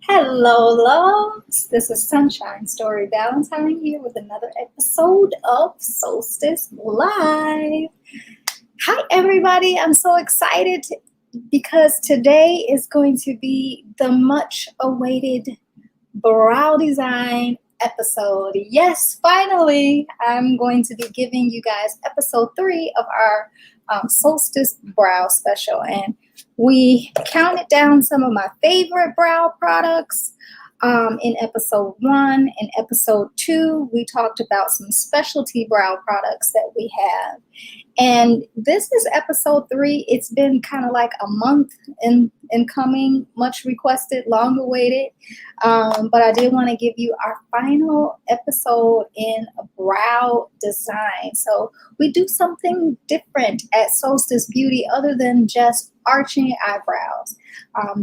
Hello, loves. This is Sunshine Story Valentine here with another episode of Solstice Live. Hi, everybody. I'm so excited because today is going to be the much awaited brow design episode. Yes, finally, I'm going to be giving you guys episode 3 of our Solstice Brow Special. And we counted down some of my favorite brow products in episode 1. In episode 2, we talked about some specialty brow products that we have. And this is episode 3. It's been kind of like a month in coming, much requested, long awaited. But I did want to give you our final episode in brow design. So we do something different at Solstice Beauty other than just arching eyebrows.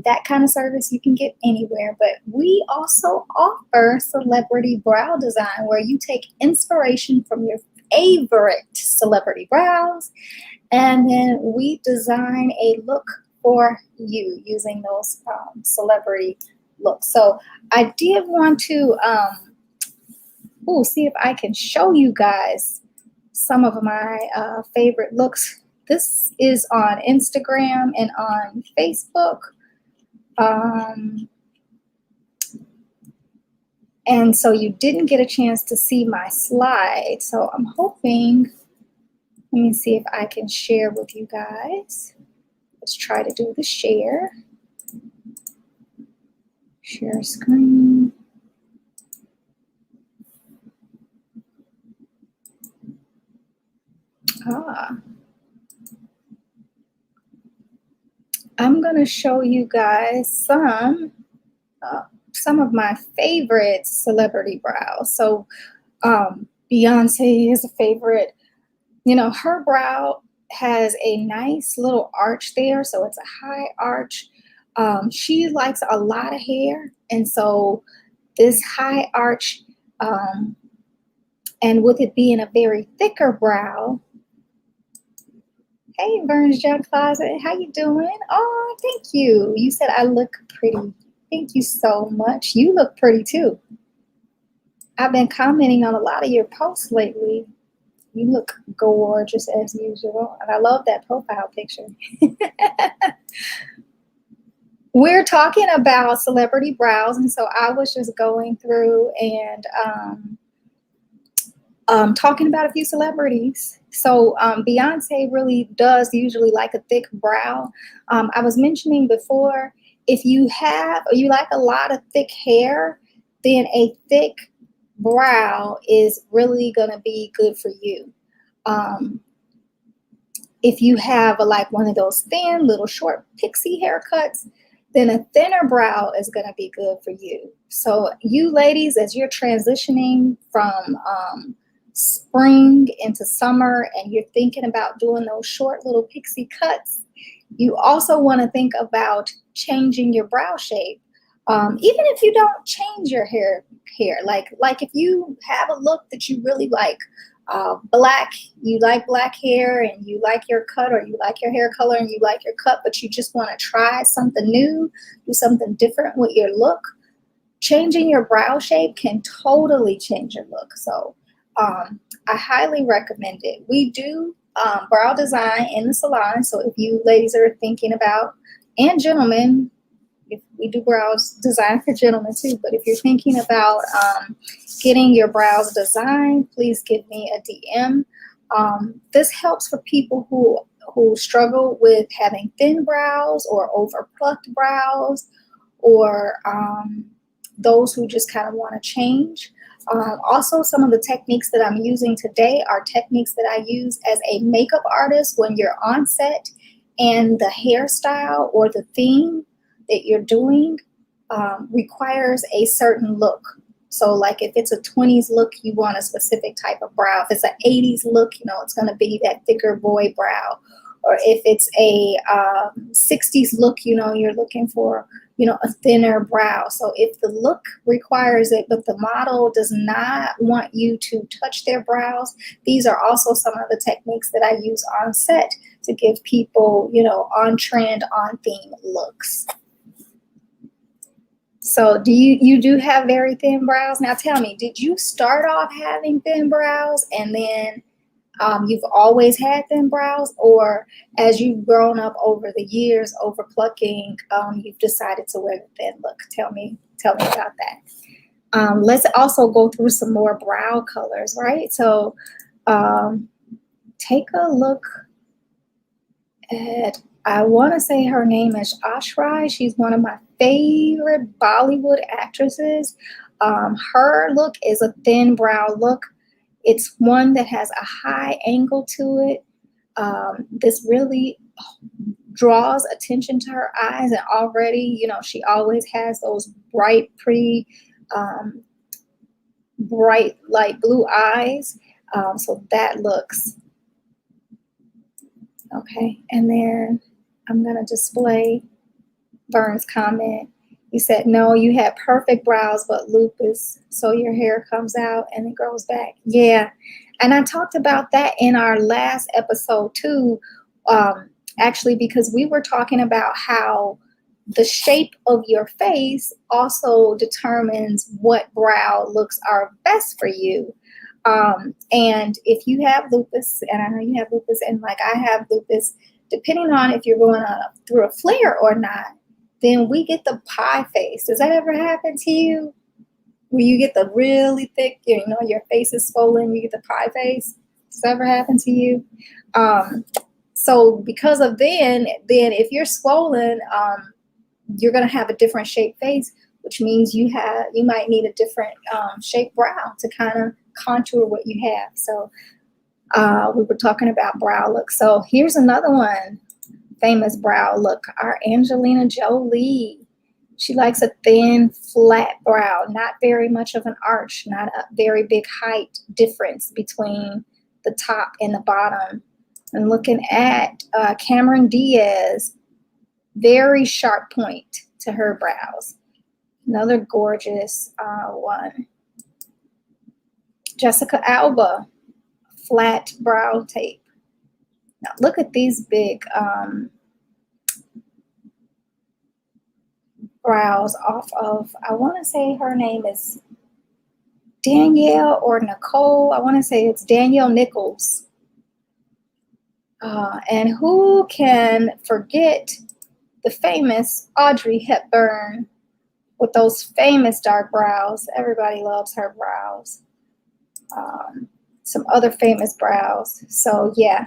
That kind of service you can get anywhere. But we also offer celebrity brow design where you take inspiration from your favorite celebrity brows, and then we design a look for you using those celebrity looks. So I did want to see if I can show you guys some of my favorite looks. This is on Instagram and on Facebook. And so you didn't get a chance to see my slide. So I'm hoping, let me see if I can share with you guys. Let's try to do the share. Share screen. I'm going to show you guys some of my favorite celebrity brows. So Beyonce is a favorite. You know, her brow has a nice little arch there, so it's a high arch. She likes a lot of hair, and so this high arch, and with it being a very thicker brow. Hey, Burns Jug Closet, how you doing? Oh, thank you. You said I look pretty. Thank you so much. You look pretty too. I've been commenting on a lot of your posts lately. You look gorgeous as usual, and I love that profile picture. We're talking about celebrity brows, and so I was just going through and talking about a few celebrities. So Beyonce really does usually like a thick brow. I was mentioning before, if you have or you like a lot of thick hair, then a thick brow is really going to be good for you. If you have like one of those thin little short pixie haircuts, then a thinner brow is going to be good for you. So you ladies, as you're transitioning from spring into summer and you're thinking about doing those short little pixie cuts, you also want to think about changing your brow shape. Even if you don't change your hair, like if you have a look that you really like, black, you like black hair and you like your cut, or you like your hair color and you like your cut, but you just want to try something new, do something different with your look, changing your brow shape can totally change your look. So I highly recommend it. We do brow design in the salon. So if you ladies are thinking about, and gentlemen, if we do brows design for gentlemen too, but if you're thinking about getting your brows designed, please give me a DM. This helps for people who struggle with having thin brows or over plucked brows, or those who just kind of want to change. Also, some of the techniques that I'm using today are techniques that I use as a makeup artist when you're on set and the hairstyle or the theme that you're doing requires a certain look. So like if it's a 20s look, you want a specific type of brow. If it's an 80s look, it's going to be that thicker boy brow. Or if it's a 60s look, you're looking for, a thinner brow. So if the look requires it, but the model does not want you to touch their brows, these are also some of the techniques that I use on set to give people, on trend, on theme looks. So you do have very thin brows? Now tell me, did you start off having thin brows and then you've always had thin brows, or as you've grown up over the years, over plucking, you've decided to wear the thin look? Tell me about that. Let's also go through some more brow colors, right? So take a look at, I want to say her name is Ashrai. She's one of my favorite Bollywood actresses. Her look is a thin brow look. It's one that has a high angle to it. This really draws attention to her eyes, and already, you know, she always has those bright, pretty, bright light blue eyes. So that looks okay. And then I'm going to display Vern's comment. He said, no, you had perfect brows, but lupus, so your hair comes out and it grows back. Yeah. And I talked about that in our last episode too, actually, because we were talking about how the shape of your face also determines what brow looks are best for you. And if you have lupus, and I know you have lupus, and like I have lupus, depending on if you're going through a flare or not, then we get the pie face. Does that ever happen to you? Where you get the really thick, you know, your face is swollen, you get the pie face? Does that ever happen to you? So because of then if you're swollen, you're going to have a different shaped face, which means you might need a different shaped brow to kind of contour what you have. So we were talking about brow look. So here's another one, famous brow look, our Angelina Jolie. She likes a thin, flat brow, not very much of an arch, not a very big height difference between the top and the bottom. And looking at Cameron Diaz, very sharp point to her brows. Another gorgeous one. Jessica Alba, flat brow tape. Now look at these big brows off of, I want to say her name is Danielle or Nicole. I want to say it's Danielle Nichols. And who can forget the famous Audrey Hepburn with those famous dark brows? Everybody loves her brows. Some other famous brows. So yeah.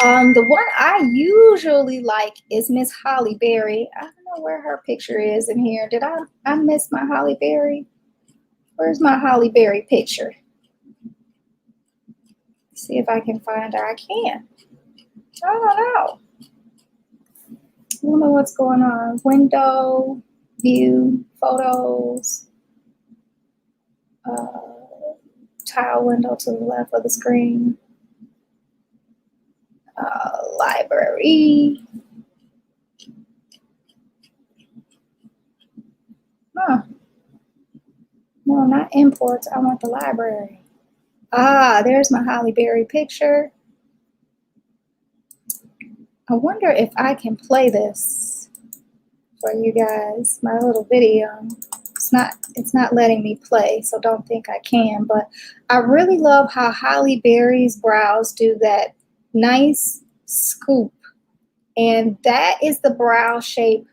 The one I usually like is Miss Halle Berry. I don't know where her picture is in here. Did I miss my Halle Berry? Where's my Halle Berry picture? See if I can find her. I can't. I don't know. I don't know what's going on. Window, view, photos, tile window to the left of the screen. Library. Huh. No, not imports. I want the library. There's my Halle Berry picture. I wonder if I can play this for you guys, my little video. It's not letting me play, so don't think I can. But I really love how Halle Berry's brows do that nice scoop. And that is the brow shape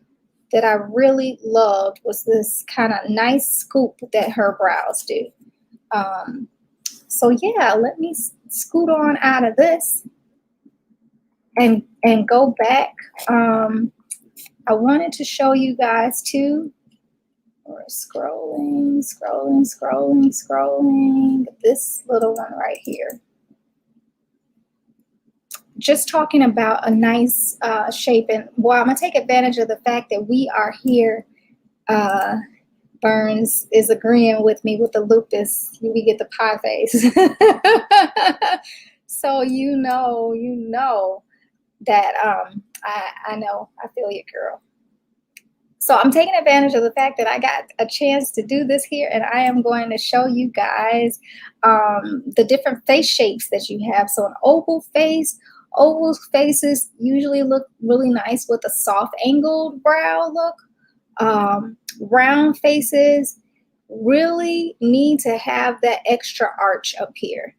that I really loved, was this kind of nice scoop that her brows do. So yeah, let me scoot on out of this and go back. I wanted to show you guys too. We're scrolling. This little one right here. Just talking about a nice shape. And well, I'm going to take advantage of the fact that we are here. Burns is agreeing with me with the lupus. We get the pie face. So you know that I know. I feel you, girl. So I'm taking advantage of the fact that I got a chance to do this here, and I am going to show you guys the different face shapes that you have. So an oval face. Oval faces usually look really nice with a soft angled brow look. Round faces really need to have that extra arch up here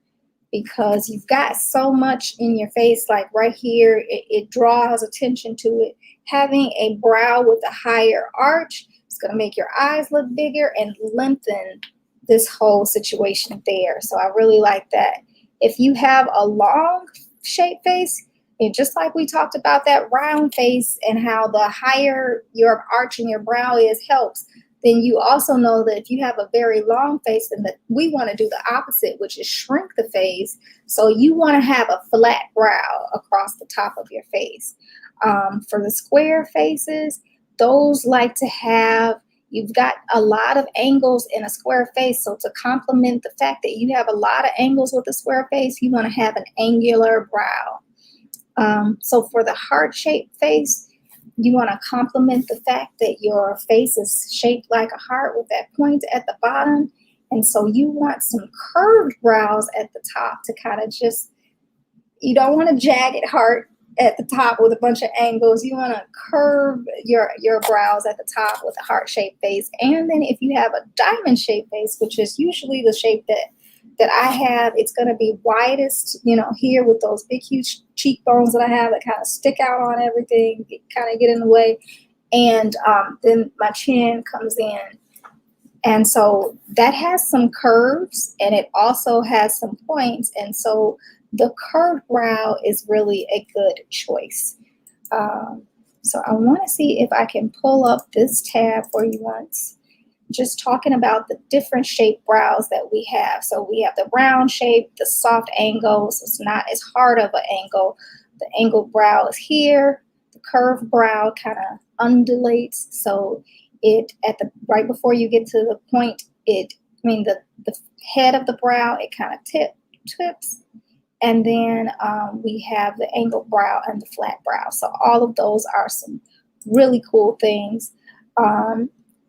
because you've got so much in your face, like right here, it draws attention to it. Having a brow with a higher arch is going to make your eyes look bigger and lengthen this whole situation there. So I really like that. If you have a long shaped face, and just like we talked about that round face and how the higher your arch in your brow is helps, then you also know that if you have a very long face, then that we want to do the opposite, which is shrink the face. So you want to have a flat brow across the top of your face. For the square faces, those like to have, you've got a lot of angles in a square face. So to complement the fact that you have a lot of angles with a square face, you want to have an angular brow. So for the heart-shaped face, you want to complement the fact that your face is shaped like a heart with that point at the bottom. And so you want some curved brows at the top to kind of just, you don't want a jagged heart at the top with a bunch of angles. You want to curve your brows at the top with a heart-shaped face. And then if you have a diamond-shaped face, which is usually the shape that I have, it's going to be widest, you know, here with those big, huge cheekbones that I have that kind of stick out on everything, kind of get in the way. And then my chin comes in. And so that has some curves and it also has some points. And so the curved brow is really a good choice. So I want to see if I can pull up this tab for you once. Just talking about the different shaped brows that we have. So we have the round shape, the soft angle, so it's not as hard of an angle. The angled brow is here. The curved brow kind of undulates. So it right before you get to the point, the head of the brow, it kind of tips. And then we have the angled brow and the flat brow. So all of those are some really cool things.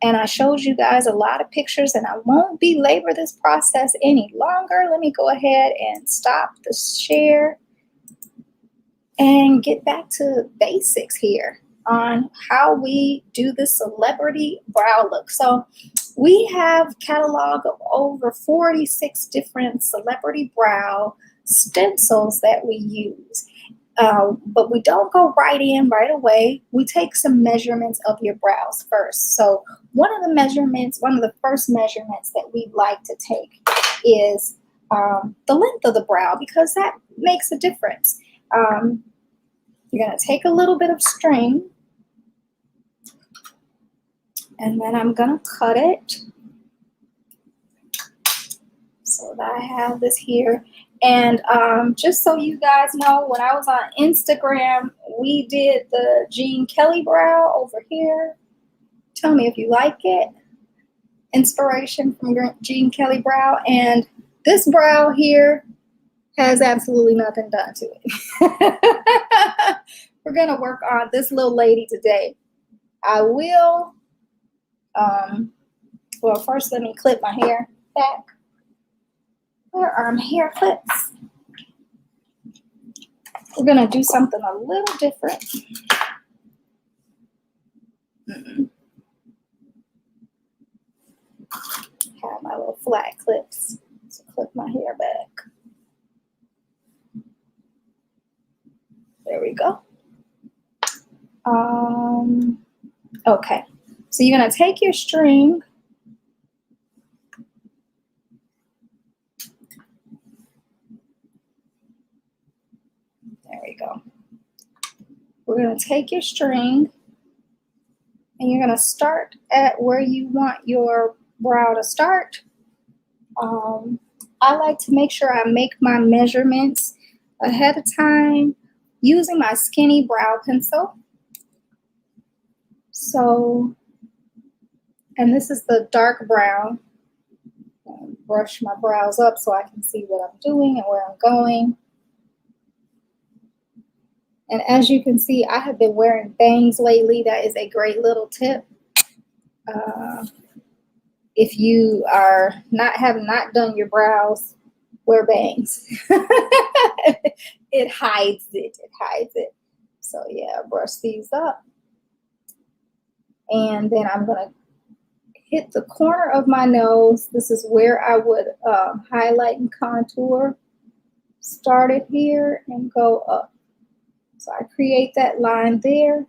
And I showed you guys a lot of pictures and I won't belabor this process any longer. Let me go ahead and stop the share and get back to basics here on how we do the celebrity brow look. So we have a catalog of over 46 different celebrity brow stencils that we use. But we don't go right in right away. We take some measurements of your brows first. So one of the first measurements that we like to take is the length of the brow, because that makes a difference. You're going to take a little bit of string and then I'm going to cut it so that I have this here. And just so you guys know, when I was on Instagram, we did the Gene Kelly brow over here. Tell me if you like it. Inspiration from Gene Kelly brow. And this brow here has absolutely nothing done to it. We're going to work on this little lady today. I will, well, first let me clip my hair back. Where are my hair clips? We're going to do something a little different. Have my little flat clips. So clip my hair back. There we go. Okay. So you're going to take your string. There we go. We're going to take your string and you're going to start at where you want your brow to start. I like to make sure I make my measurements ahead of time using my skinny brow pencil. So, and this is the dark brown. Brush my brows up so I can see what I'm doing and where I'm going. And as you can see, I have been wearing bangs lately. That is a great little tip. If you have not done your brows, wear bangs. It hides it. It hides it. So yeah, brush these up. And then I'm going to hit the corner of my nose. This is where I would highlight and contour. Start it here and go up. So I create that line there.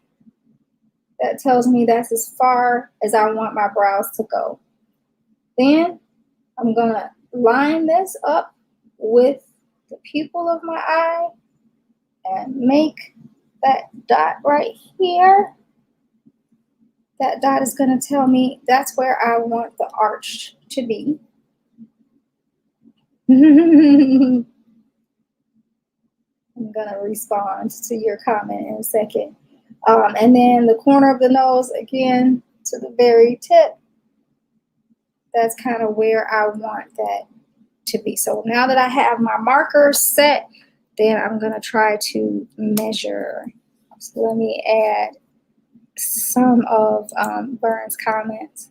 That tells me that's as far as I want my brows to go. Then I'm going to line this up with the pupil of my eye and make that dot right here. That dot is going to tell me that's where I want the arch to be. I'm going to respond to your comment in a second. And then the corner of the nose, again, to the very tip. That's kind of where I want that to be. So now that I have my markers set, then I'm going to try to measure. So let me add some of Vern's comments.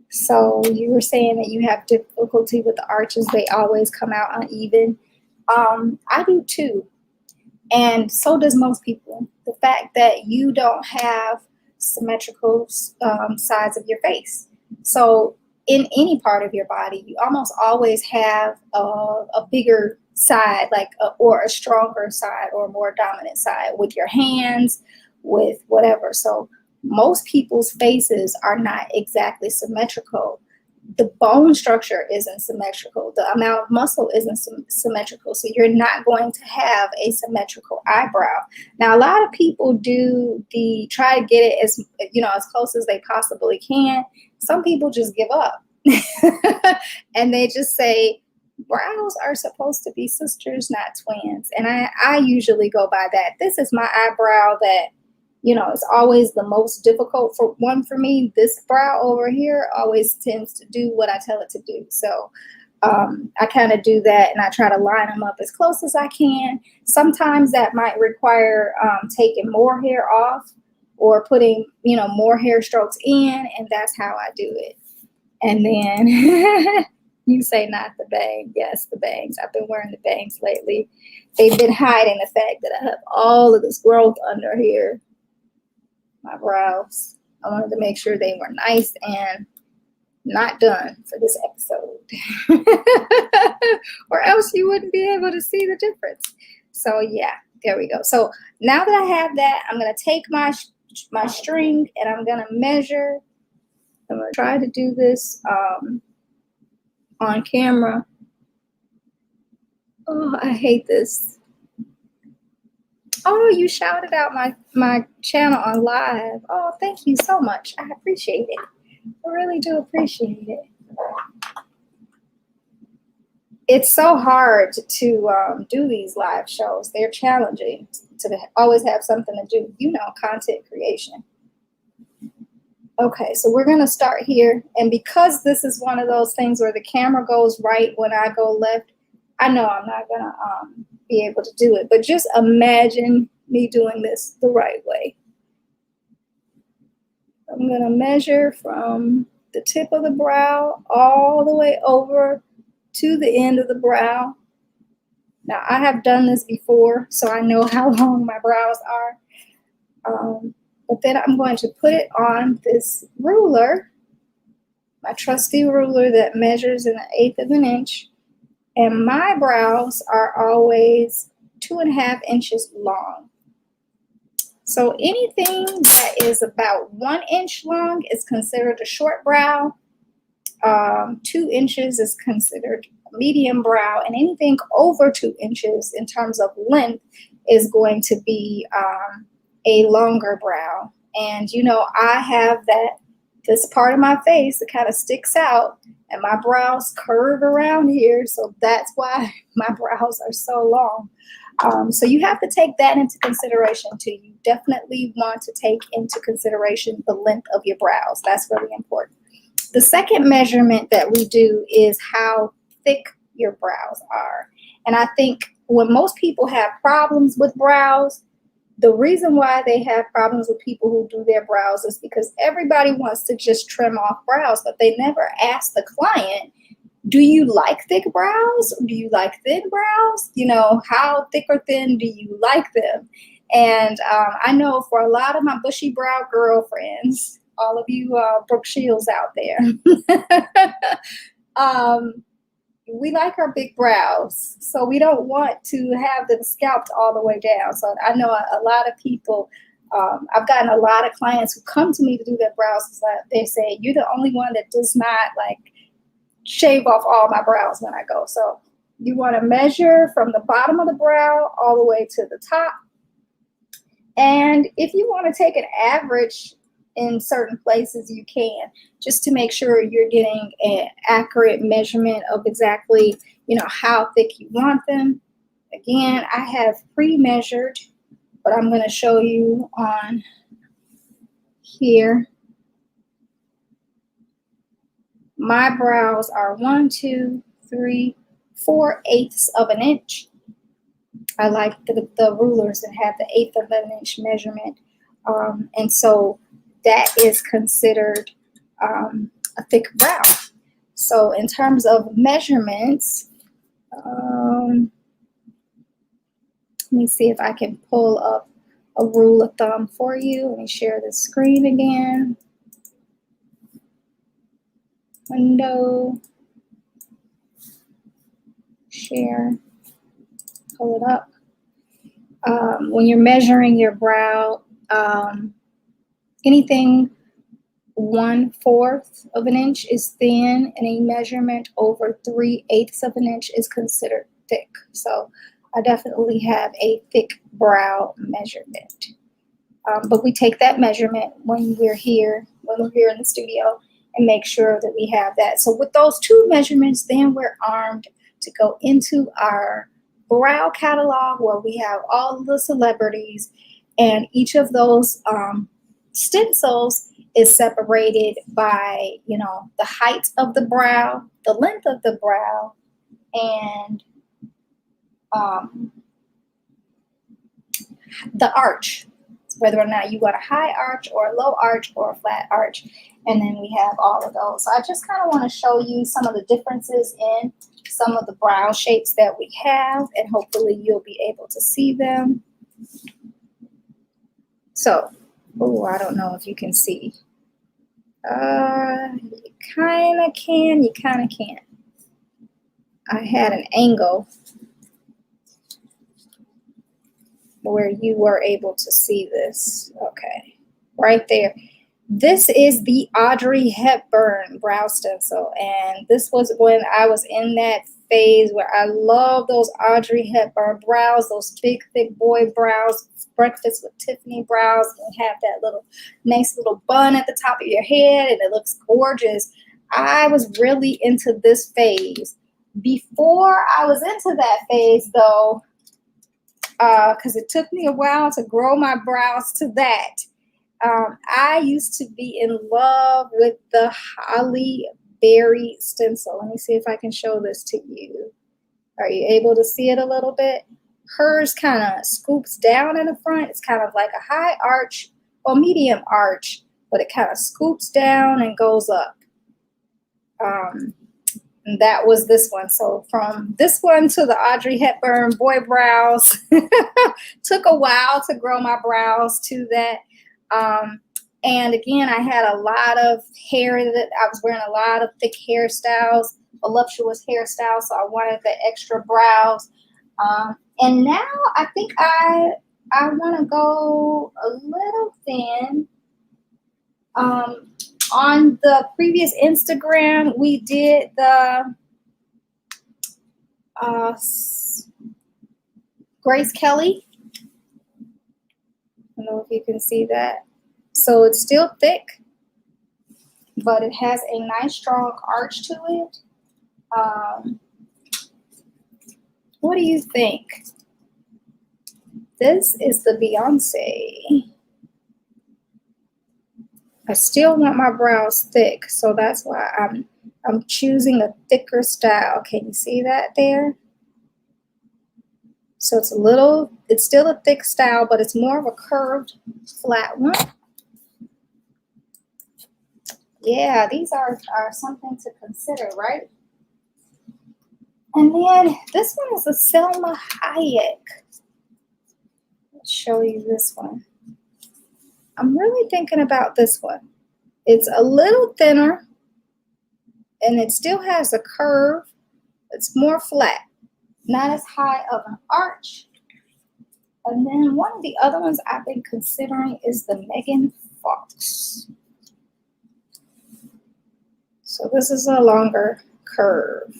So you were saying that you have difficulty with the arches. They always come out uneven. I do too. And so does most people. The fact that you don't have symmetrical sides of your face. So in any part of your body, you almost always have a bigger side, like or a stronger side or a more dominant side with your hands, with whatever. So most people's faces are not exactly symmetrical. The bone structure isn't symmetrical. The amount of muscle isn't symmetrical. So you're not going to have a symmetrical eyebrow. Now, a lot of people try to get it as, as close as they possibly can. Some people just give up and they just say, brows are supposed to be sisters, not twins. And I usually go by that. This is my eyebrow that, it's always the most difficult one for me. This brow over here always tends to do what I tell it to do. So I kind of do that, and I try to line them up as close as I can. Sometimes that might require taking more hair off or putting, more hair strokes in, and that's how I do it. And then you say not the bang. Yes, the bangs. I've been wearing the bangs lately. They've been hiding the fact that I have all of this growth under here. My brows. I wanted to make sure they were nice and not done for this episode. Or else you wouldn't be able to see the difference. So yeah, there we go. So now that I have that, I'm going to take my string and I'm going to measure. I'm going to try to do this on camera. Oh, I hate this. Oh, you shouted out my channel on live. Oh, thank you so much. I appreciate it. I really do appreciate it. It's so hard to do these live shows. They're challenging to always have something to do. Content creation. Okay, so we're going to start here. And because this is one of those things where the camera goes right when I go left, I know I'm not going to be able to do it. But just imagine me doing this the right way. I'm going to measure from the tip of the brow all the way over to the end of the brow. Now, I have done this before, so I know how long my brows are. But then I'm going to put it on this ruler, my trusty ruler that measures 1/8 of an inch. And my brows are always 2.5 inches long. So anything that is about 1 inch long is considered a short brow. 2 inches is considered a medium brow. And anything over 2 inches in terms of length is going to be a longer brow. And, I have this part of my face that kind of sticks out, and my brows curve around here. So that's why my brows are so long. So you have to take that into consideration too. You definitely want to take into consideration the length of your brows. That's really important. The second measurement that we do is how thick your brows are. And I think when most people have problems with brows, the reason why they have problems with people who do their brows is because everybody wants to just trim off brows, but they never ask the client, do you like thick brows? Do you like thin brows? How thick or thin do you like them? And I know for a lot of my bushy brow girlfriends, all of you Brooke Shields out there, we like our big brows. So we don't want to have them scalped all the way down. So I know a lot of people, I've gotten a lot of clients who come to me to do their brows. They say, you're the only one that does not like shave off all my brows when I go. So you want to measure from the bottom of the brow all the way to the top. And if you want to take an average in certain places, you can, just to make sure you're getting an accurate measurement of exactly, how thick you want them. Again, I have pre-measured, but I'm going to show you on here. My brows are 1, 2, 3, 4/8 of an inch. I like the rulers that have the 1/8 of an inch measurement. And so that is considered a thick brow. So in terms of measurements, let me see if I can pull up a rule of thumb for you. Let me share the screen again. Window, share, pull it up. When you're measuring your brow, anything 1/4 of an inch is thin, and a measurement over 3/8 of an inch is considered thick. So I definitely have a thick brow measurement. But we take that measurement when we're here in the studio, and make sure that we have that. So with those two measurements, then we're armed to go into our brow catalog where we have all the celebrities, and each of those stencils is separated by, the height of the brow, the length of the brow, and the arch, whether or not you want a high arch or a low arch or a flat arch. And then we have all of those. So I just kind of want to show you some of the differences in some of the brow shapes that we have, and hopefully you'll be able to see them. So, I don't know if you can see. You kind of can, you kind of can't. I had an angle where you were able to see this. Okay, right there. This is the Audrey Hepburn brow stencil, and this was when I was in that phase where I love those Audrey Hepburn brows, those big, thick boy brows, Breakfast with Tiffany brows, and have that nice little bun at the top of your head, and it looks gorgeous. I was really into this phase. Before I was into that phase, though, because it took me a while to grow my brows to that, I used to be in love with the Holly Berry stencil. Let me see if I can show this to you. Are you able to see it a little bit? Hers kind of scoops down in the front. It's kind of like a high arch or medium arch, but it kind of scoops down and goes up. And that was this one. So from this one to the Audrey Hepburn boy brows, took a while to grow my brows to that. And again, I had a lot of hair that I was wearing, a lot of thick hairstyles, voluptuous hairstyles. So I wanted the extra brows. And now I think I want to go a little thin. On the previous Instagram, we did the Grace Kelly. I don't know if you can see that. So it's still thick, but it has a nice strong arch to it. What do you think? This is the Beyonce. I still want my brows thick, so that's why I'm choosing a thicker style. Can you see that there? So it's still a thick style, but it's more of a curved, flat one. Yeah, these are something to consider, right? And then this one is a Selma Hayek. show you this one. I'm really thinking about this one. It's a little thinner and it still has a curve. It's more flat, not as high of an arch. And then one of the other ones I've been considering is the Megan Fox. So this is a longer curve.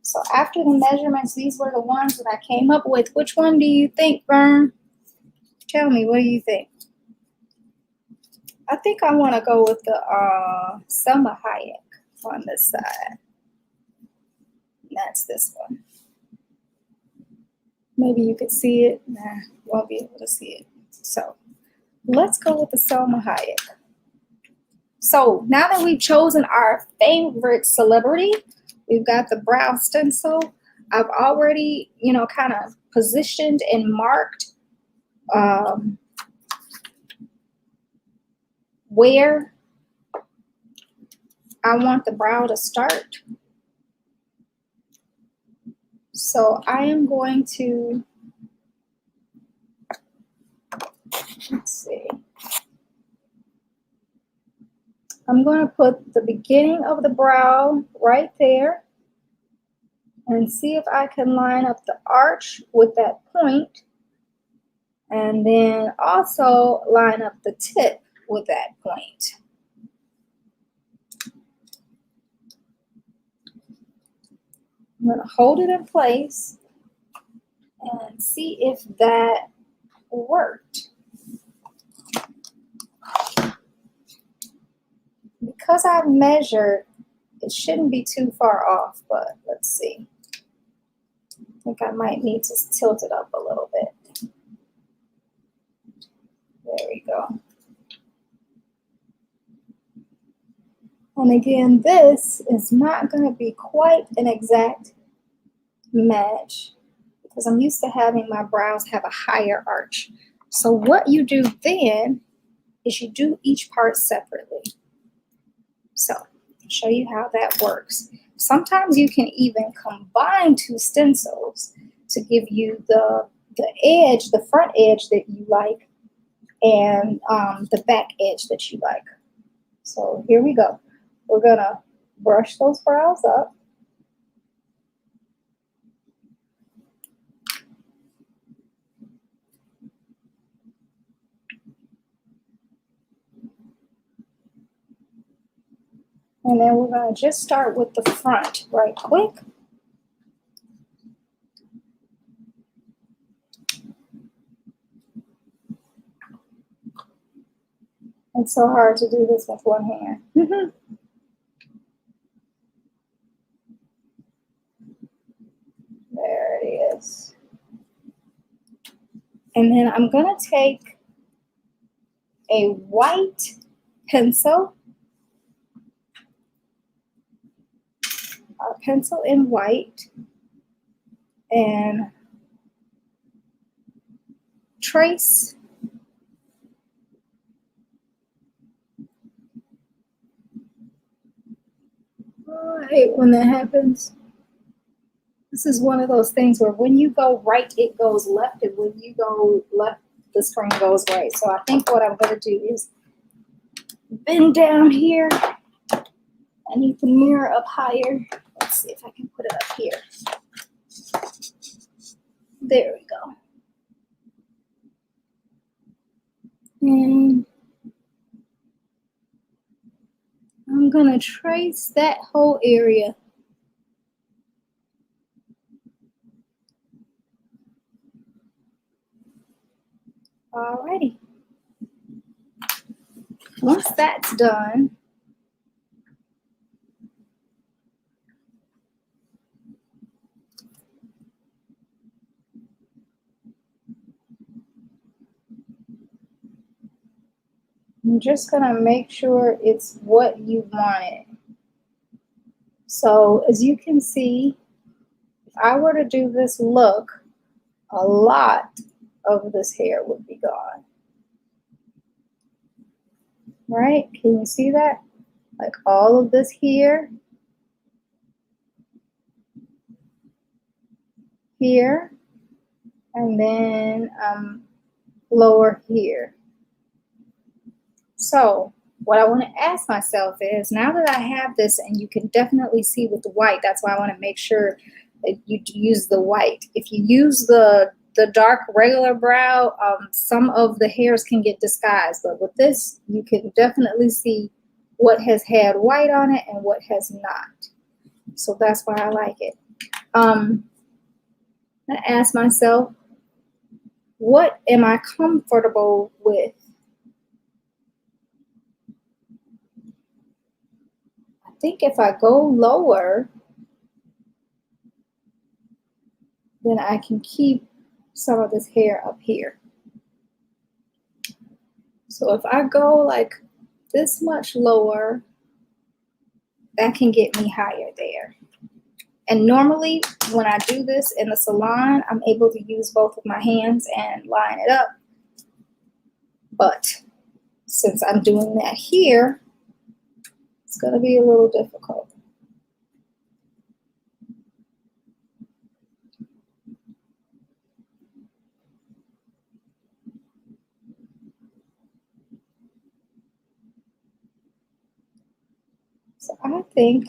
So after the measurements, these were the ones that I came up with. Which one do you think, Vern? Tell me, what do you think? I think I want to go with the Selma Hayek on this side. And that's this one. Maybe you could see it. Nah, won't be able to see it. So let's go with the Selma Hayek. So now that we've chosen our favorite celebrity, we've got the brow stencil. I've already, kind of positioned and marked where I want the brow to start. So I am going to, let's see. I'm going to put the beginning of the brow right there and see if I can line up the arch with that point, and then also line up the tip with that point. I'm going to hold it in place and see if that worked. Because I've measured, it shouldn't be too far off, but let's see. I think I might need to tilt it up a little bit. There we go. And again, this is not going to be quite an exact match because I'm used to having my brows have a higher arch. So what you do then is you do each part separately. So I'll show you how that works. Sometimes you can even combine two stencils to give you the edge, the front edge that you like, and the back edge that you like. So here we go. We're gonna brush those brows up. And then we're gonna just start with the front right quick. It's so hard to do this with one hand. There it is. And then I'm gonna take a white pencil, a pencil in white, and trace I hate when that happens. This is one of those things where when you go right, it goes left, and when you go left, the screen goes right. So I think what I'm going to do is bend down here. I need the mirror up higher. Let's see if I can put it up here. There we go. And I'm going to trace that whole area. Alrighty. Once that's done, I'm just going to make sure it's what you wanted. So as you can see, if I were to do this look, a lot of this hair would be gone. Right? Can you see that? Like all of this here, here, and then lower here. So what I want to ask myself is, now that I have this, and you can definitely see with the white, that's why I want to make sure that you use the white. If you use the dark regular brow, some of the hairs can get disguised, but with this, you can definitely see what has had white on it and what has not. So that's why I like it. I ask myself, what am I comfortable with? I think if I go lower, then I can keep some of this hair up here. So if I go like this much lower, that can get me higher there. And normally when I do this in the salon, I'm able to use both of my hands and line it up. But since I'm doing that here, it's going to be a little difficult. So I think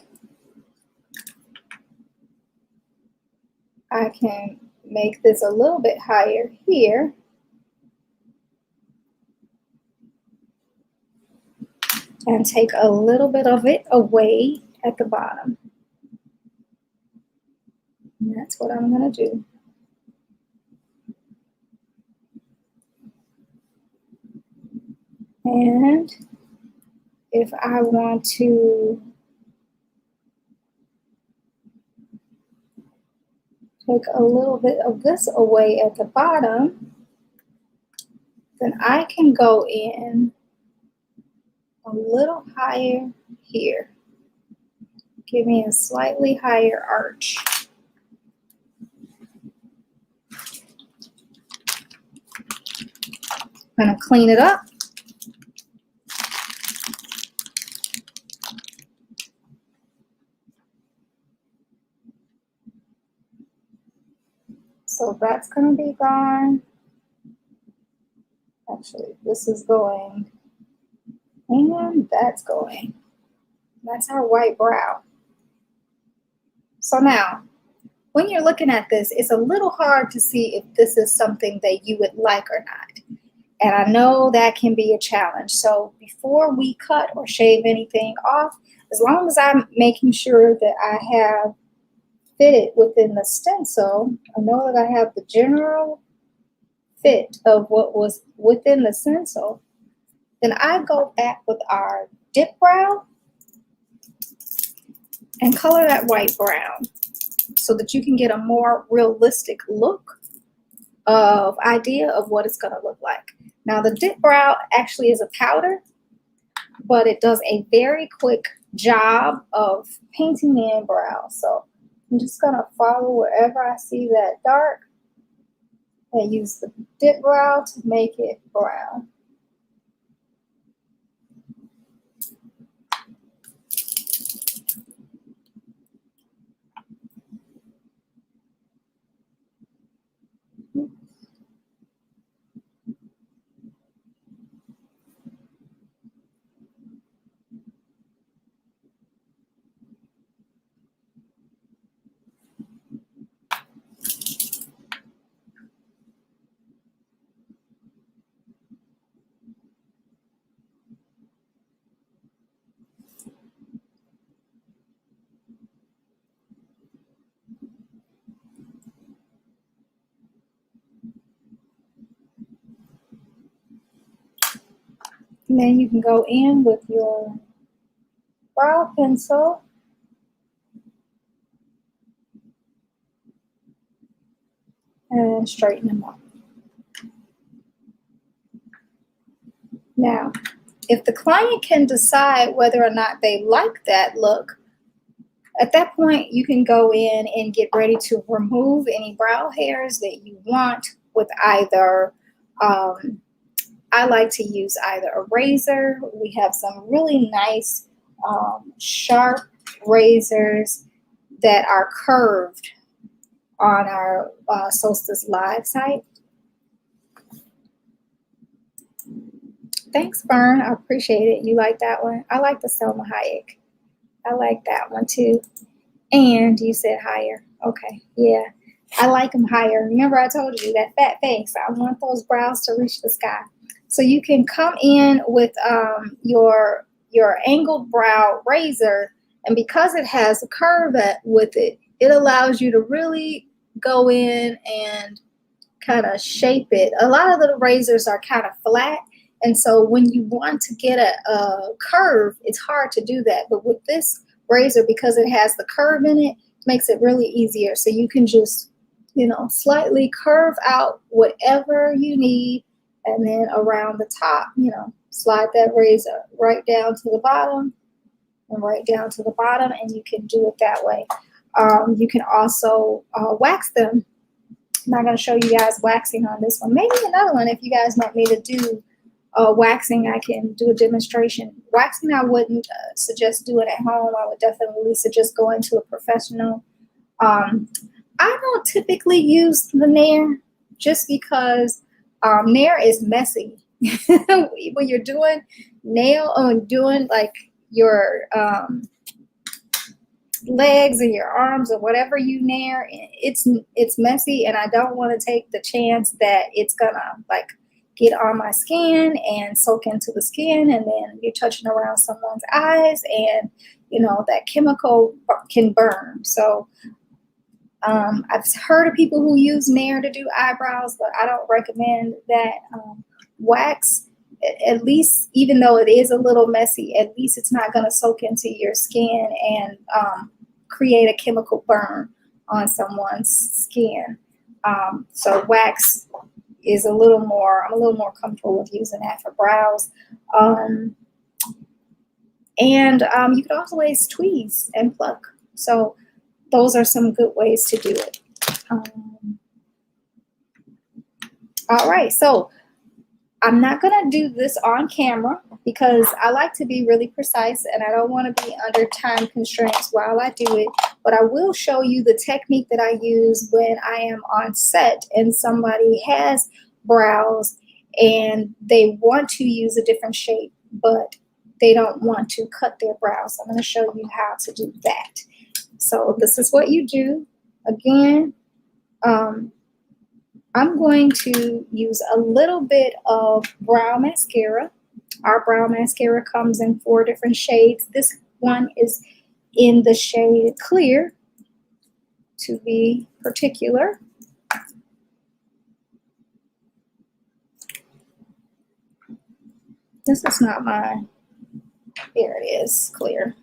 I can make this a little bit higher here. And take a little bit of it away at the bottom. And that's what I'm going to do. And if I want to take a little bit of this away at the bottom, then I can go in a little higher here. Give me a slightly higher arch. I'm going to clean it up. So that's going to be gone. Actually, this is going, and that's going. That's our white brow. So now, when you're looking at this, it's a little hard to see if this is something that you would like or not. And I know that can be a challenge. So before we cut or shave anything off, as long as I'm making sure that I have fitted within the stencil, I know that I have the general fit of what was within the stencil, then I go back with our dip brow and color that white brown so that you can get a more realistic look of idea of what it's going to look like. Now the dip brow actually is a powder, but it does a very quick job of painting the in brow. So I'm just going to follow wherever I see that dark and use the dip brow to make it brown. And then you can go in with your brow pencil and straighten them up. Now, if the client can decide whether or not they like that look, at that point you can go in and get ready to remove any brow hairs that you want with either, I like to use either a razor. We have some really nice sharp razors that are curved. on our Solstice Live site. Thanks, Fern. I appreciate it. You like that one? I like the Selma Hayek. I like that one too. And you said higher. Okay. Yeah. I like them higher. Remember I told you that fat face. I want those brows to reach the sky. So you can come in with your angled brow razor, and because it has a curve with it, it allows you to really go in and kind of shape it. A lot of the razors are kind of flat, and so when you want to get a curve, it's hard to do that. But with this razor, because it has the curve in it, makes it really easier. So you can just, you know, slightly curve out whatever you need, and then around the top, you know, slide that razor right down to the bottom and right down to the bottom, and you can do it that way. You can also wax them. I'm not going to show you guys waxing on this one. Maybe another one if you guys want me to do waxing, I can do a demonstration. Waxing, I wouldn't suggest doing at home. I would definitely suggest going to a professional. I don't typically use the Nair just because Nair is messy. When you're doing nail or doing like your legs and your arms or whatever you Nair, it's messy, and I don't want to take the chance that it's gonna like get on my skin and soak into the skin, and then you're touching around someone's eyes, and you know that chemical can burn. So I've heard of people who use Nair to do eyebrows, but I don't recommend that. Wax, at least, even though it is a little messy, at least it's not going to soak into your skin and create a chemical burn on someone's skin. So wax is I'm a little more comfortable with using that for brows. And you could also always tweeze and pluck. So those are some good ways to do it. All right, so I'm not going to do this on camera because I like to be really precise and I don't want to be under time constraints while I do it. But I will show you the technique that I use when I am on set and somebody has brows and they want to use a different shape, but they don't want to cut their brows. So I'm going to show you how to do that. So this is what you do. Again, I'm going to use a little bit of brow mascara. Our brow mascara comes in 4 different shades. This one is in the shade clear, to be particular. This is not mine. Here it is, clear.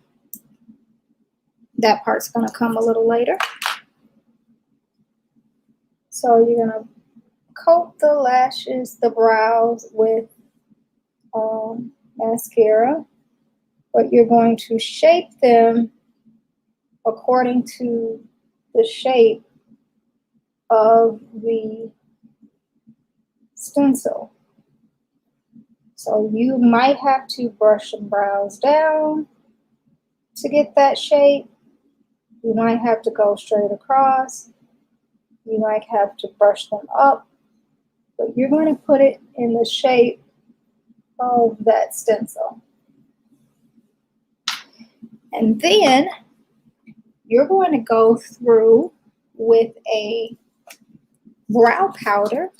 That part's going to come a little later. So you're going to coat the lashes, the brows with mascara, but you're going to shape them according to the shape of the stencil. So you might have to brush some brows down to get that shape. You might have to go straight across. You might have to brush them up, but you're going to put it in the shape of that stencil. And then you're going to go through with a brow powder.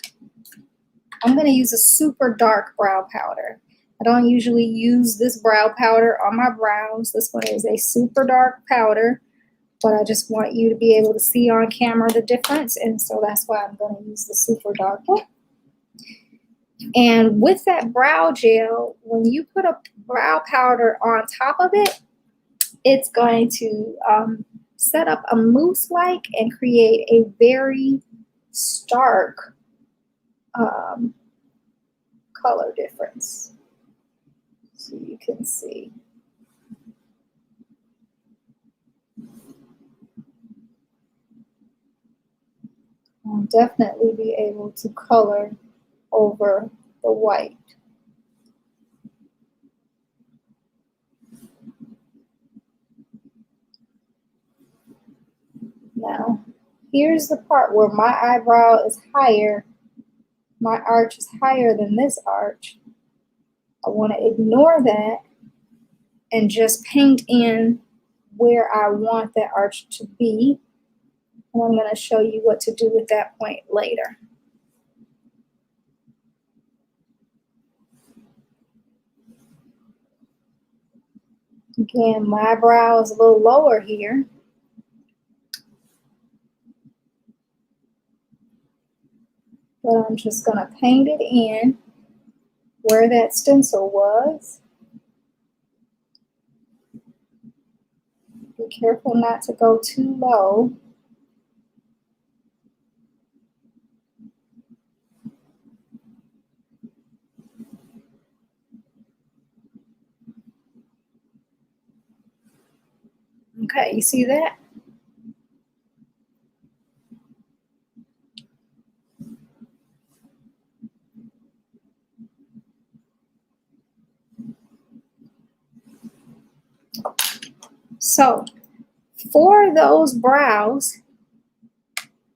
I'm going to use a super dark brow powder. I don't usually use this brow powder on my brows. This one is a super dark powder, but I just want you to be able to see on camera the difference, and so that's why I'm going to use the super dark one. And with that brow gel, when you put a brow powder on top of it, it's going to set up a mousse-like and create a very stark color difference. So you can see. I'll definitely be able to color over the white. Now, here's the part where my eyebrow is higher. My arch is higher than this arch. I want to ignore that and just paint in where I want that arch to be. And I'm going to show you what to do with that point later. Again, my brow is a little lower here. But I'm just going to paint it in where that stencil was. Be careful not to go too low. Okay, you see that? So, for those brows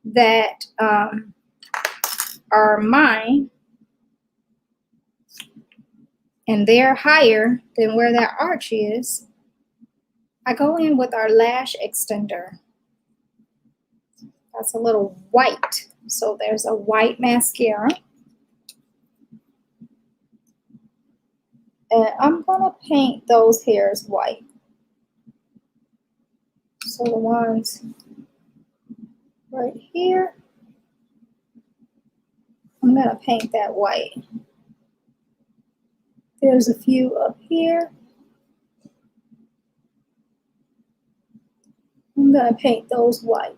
that are mine, and they're higher than where that arch is, I go in with our lash extender. That's a little white. So there's a white mascara. And I'm going to paint those hairs white. So the ones right here, I'm going to paint that white. There's a few up here. I'm going to paint those white.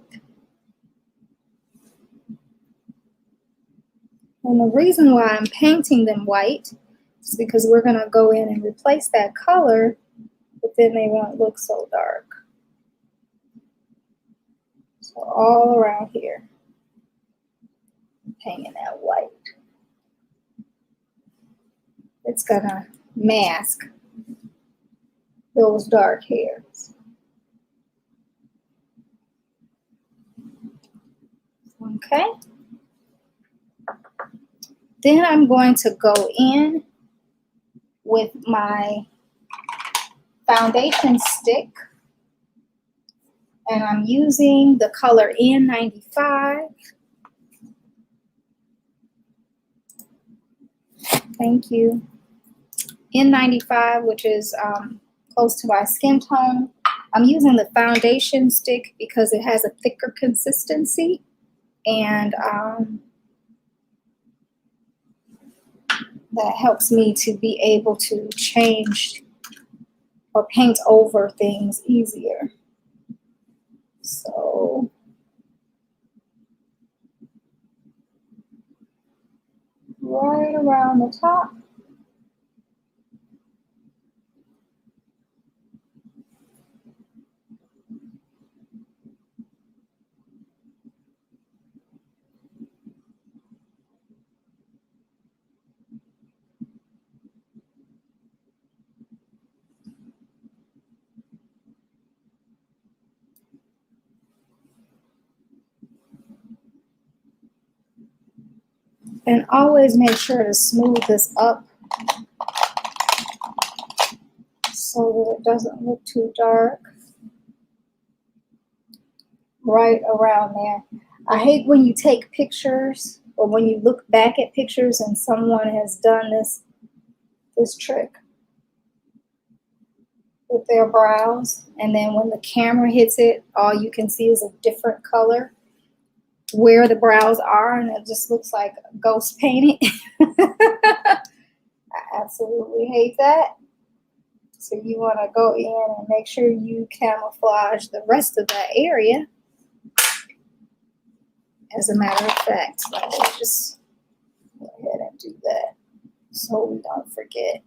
And the reason why I'm painting them white is because we're going to go in and replace that color, but then they won't look so dark. So all around here, I'm painting that white. It's going to mask those dark hairs. Okay. Then I'm going to go in with my foundation stick, and I'm using the color N95. Thank you. N95, which is close to my skin tone. I'm using the foundation stick because it has a thicker consistency, and that helps me to be able to change or paint over things easier. So right around the top. And always make sure to smooth this up so that it doesn't look too dark. Right around there. I hate when you take pictures or when you look back at pictures and someone has done this trick with their brows, and then when the camera hits it, all you can see is a different color where the brows are, and it just looks like ghost painting. I absolutely hate that. So you want to go in and make sure you camouflage the rest of that area. As a matter of fact, let me just go ahead and do that so we don't forget.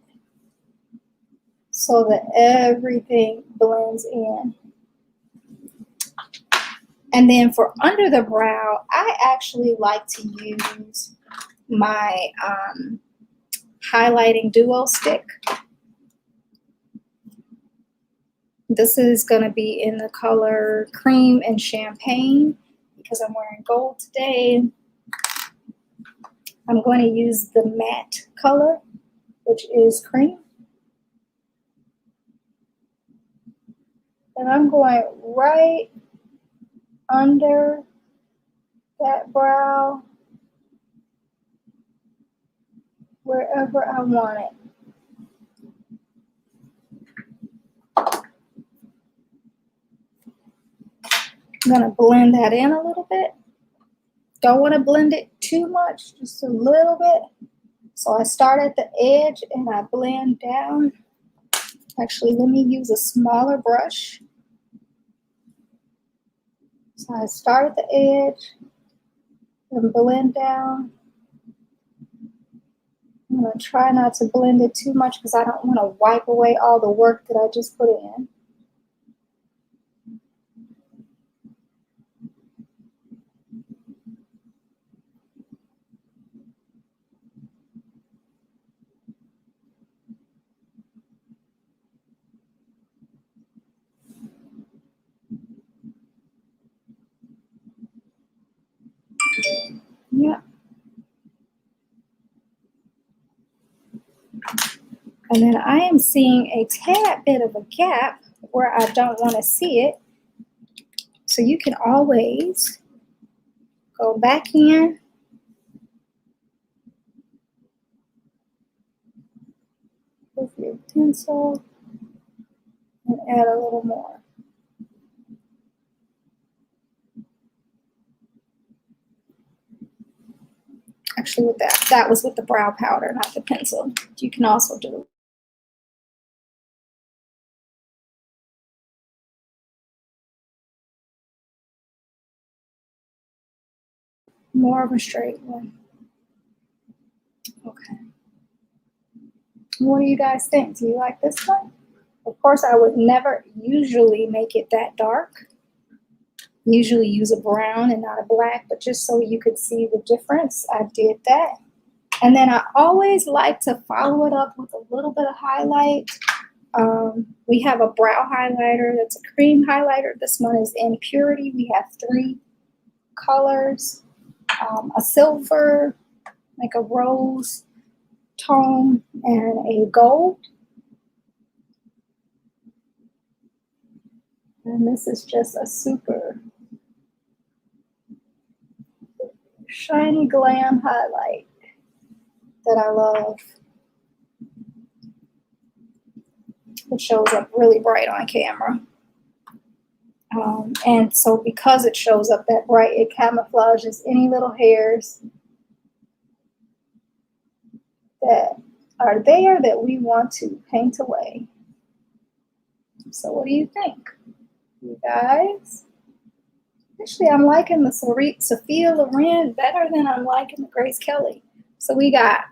So that everything blends in. And then for under the brow, I actually like to use my highlighting duo stick. This is going to be in the color Cream and Champagne. You because I'm wearing gold today. I'm going to use the matte color, which is cream. And I'm going right under that brow, wherever I want it. I'm going to blend that in a little bit. Don't want to blend it too much, just a little bit. So I start at the edge and I blend down. Actually, let me use a smaller brush. So I start at the edge and blend down. I'm going to try not to blend it too much because I don't want to wipe away all the work that I just put in. Yeah. And then I am seeing a tad bit of a gap where I don't want to see it. So you can always go back in with your pencil and add a little more. Actually, with that was with the brow powder, not the pencil. You can also do more of a straight one. Okay. What do you guys think? Do you like this one? Of course, I would never usually make it that dark. Usually use a brown and not a black, but just so you could see the difference, I did that. And then I always like to follow it up with a little bit of highlight. We have a brow highlighter that's a cream highlighter. This one is in Purity. We have 3 colors, a silver, like a rose tone, and a gold. And this is just a super shiny glam highlight that I love. It shows up really bright on camera. And so because it shows up that bright, it camouflages any little hairs that are there that we want to paint away. So what do you think, you guys? Actually, I'm liking the Sophia Loren better than I'm liking the Grace Kelly. So we got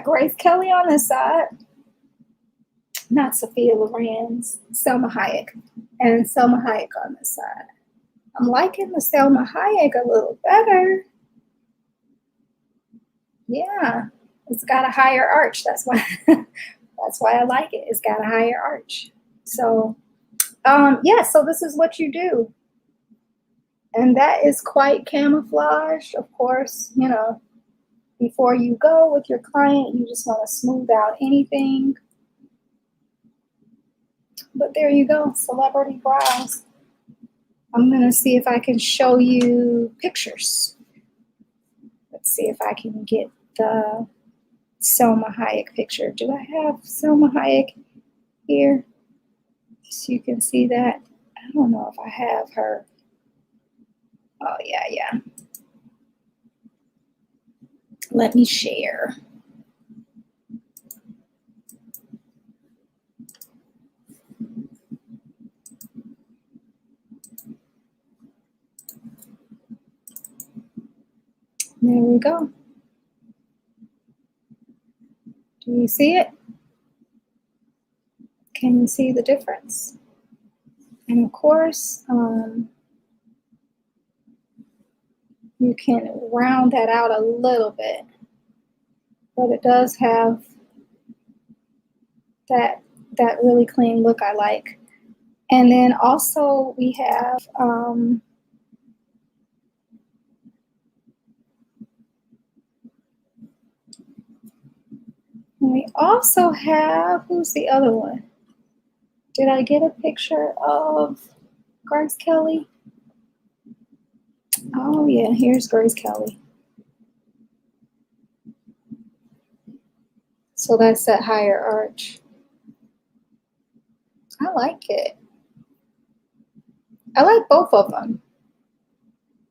Grace Kelly on this side, not Sophia Loren's, Selma Hayek, and Selma Hayek on this side. I'm liking the Selma Hayek a little better. Yeah, it's got a higher arch. That's why that's why I like it. It's got a higher arch. So yeah, so this is what you do. And that is quite camouflaged. Of course, you know, before you go with your client, you just want to smooth out anything. But there you go, celebrity brows. I'm going to see if I can show you pictures. Let's see if I can get the Selma Hayek picture. Do I have Selma Hayek here? So you can see that. I don't know if I have her. Oh, yeah. Let me share. There we go. Do you see it? Can you see the difference? And of course, you can round that out a little bit, but it does have that really clean look I like. And then also we have who's the other one? Did I get a picture of Grace Kelly? Oh yeah, here's Grace Kelly. So that's that higher arch. I like it. I like both of them.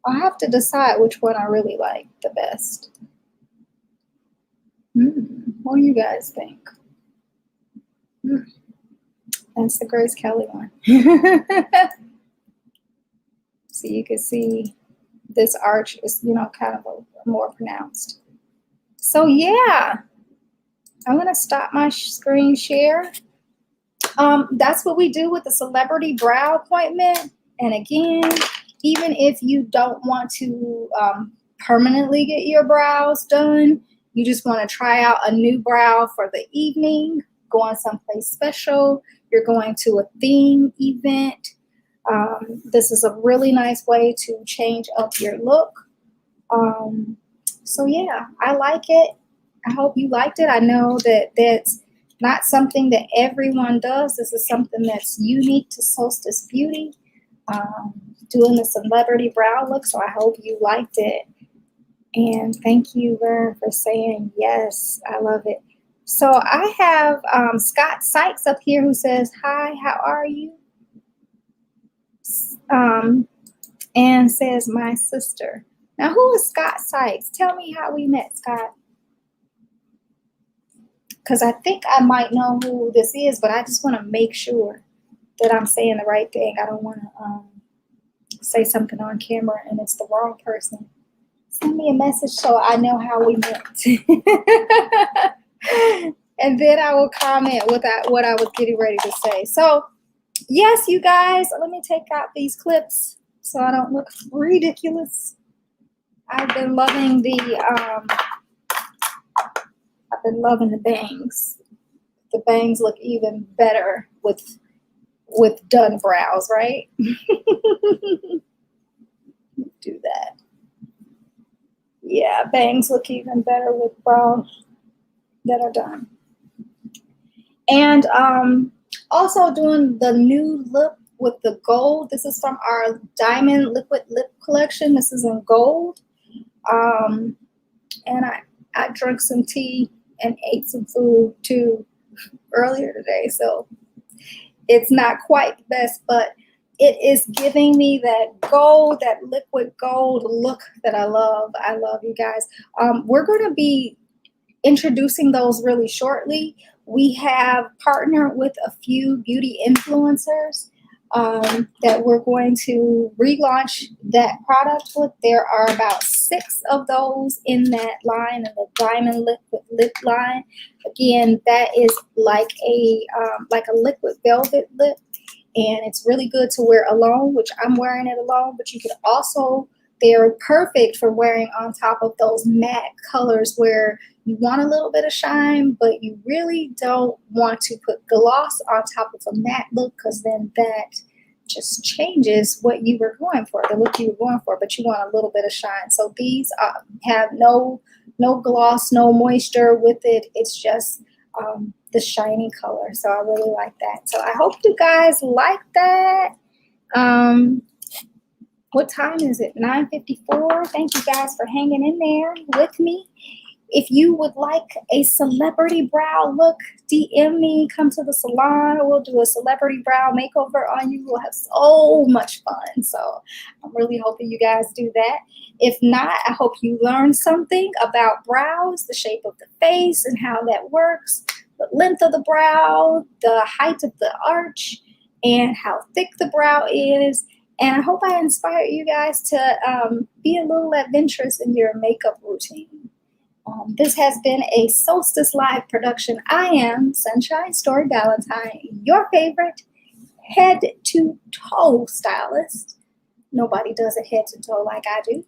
I'll have to decide which one I really like the best. What do you guys think? That's the Grace Kelly one. So you can see this arch is, kind of a more pronounced. So yeah, I'm gonna stop my screen share. That's what we do with the celebrity brow appointment. And again, even if you don't want to permanently get your brows done, you just want to try out a new brow for the evening, going someplace special, you're going to a theme event, this is a really nice way to change up your look. So yeah, I like it. I hope you liked it. I know that that's not something that everyone does. This is something that's unique to Solstice Beauty, doing the celebrity brow look. So I hope you liked it. And thank you, Vern, for saying yes. I love it. So I have Scott Sykes up here who says, hi, how are you? And says, my sister. Now, who is Scott Sykes? Tell me how we met, Scott. Because I think I might know who this is, but I just want to make sure that I'm saying the right thing. I don't want to say something on camera and it's the wrong person. Send me a message so I know how we met. And then I will comment with what I was getting ready to say. So, yes, you guys, let me take out these clips so I don't look ridiculous. I've been loving the bangs. The bangs look even better with done brows, right? Do that. Yeah, bangs look even better with brows that are done. And also doing the new lip with the gold. This is from our Diamond Liquid Lip Collection. This is in gold. And I drank some tea and ate some food too earlier today. So it's not quite the best, but it is giving me that gold, that liquid gold look that I love. I love, you guys. We're going to be introducing those really shortly. We have partnered with a few beauty influencers that we're going to relaunch that product with. There are about 6 of those in that line, in the Diamond Liquid Lip line. Again, that is like a liquid velvet lip, and it's really good to wear alone, which I'm wearing it alone, but you could also, they're perfect for wearing on top of those matte colors where you want a little bit of shine, but you really don't want to put gloss on top of a matte look, because then that just changes what you were going for, the look you were going for, but you want a little bit of shine. So these have no gloss, no moisture with it. It's just the shiny color. So I really like that. So I hope you guys like that. What time is it? 9:54. Thank you guys for hanging in there with me. If you would like a celebrity brow look, DM me, come to the salon. We'll do a celebrity brow makeover on you. We'll have so much fun. So I'm really hoping you guys do that. If not, I hope you learned something about brows, the shape of the face and how that works, the length of the brow, the height of the arch, and how thick the brow is. And I hope I inspire you guys to be a little adventurous in your makeup routine. This has been a Solstice Live production. I am Sunshine Story Valentine, your favorite head to toe stylist. Nobody does it head to toe like I do.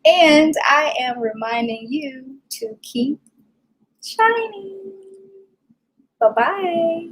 And I am reminding you to keep shining. Bye-bye.